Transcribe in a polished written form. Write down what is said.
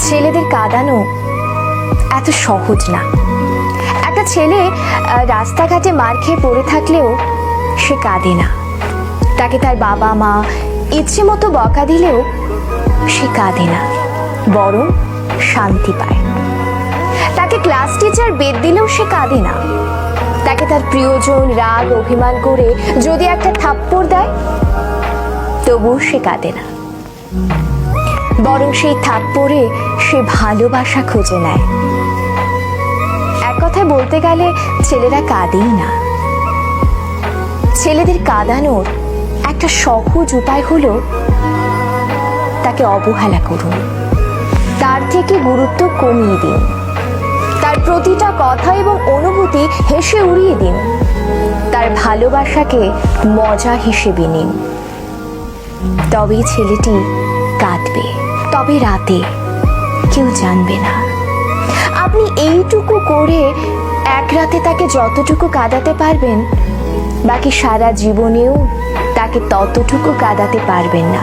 ছেলেদের কাঁদানো এত সহজ না। একটা ছেলে রাস্তাঘাটে মার খেয়ে পড়ে থাকলেও সে কাঁদে না। তাকে তার বাবা মা ইচ্ছে মতো বকা দিলেও সে কাঁদে না, বরং শান্তি পায়। তাকে ক্লাস টিচার বেদ দিলেও সে কাঁদে না। তাকে তার প্রিয়জন রাগ অভিমান করে যদি একটা থাপ্পড় দেয়, তবুও সে কাঁদে না, বরং সেই থাপ্পড়ে সে ভালোবাসা খুঁজে নেয়। এক কথায় বলতে গেলে ছেলেরা কাঁদেই না। ছেলেদের কাঁদানোর একটা সহজ উপায় হলো তাকে অবহেলা করুন, তার থেকে গুরুত্ব কমিয়ে দিন, তার প্রতিটা কথা এবং অনুভূতি হেসে উড়িয়ে দিন, তার ভালোবাসাকে মজা হিসেবে নিন। তবেই ছেলেটি কাঁদবে, তবে রাতে কেউ জানবে না। আপনি এইটুকু করে এক রাতে তাকে যতটুকু কাঁদাতে পারবেন, বাকি সারা জীবনেও তাকে ততটুকু কাঁদাতে পারবেন না।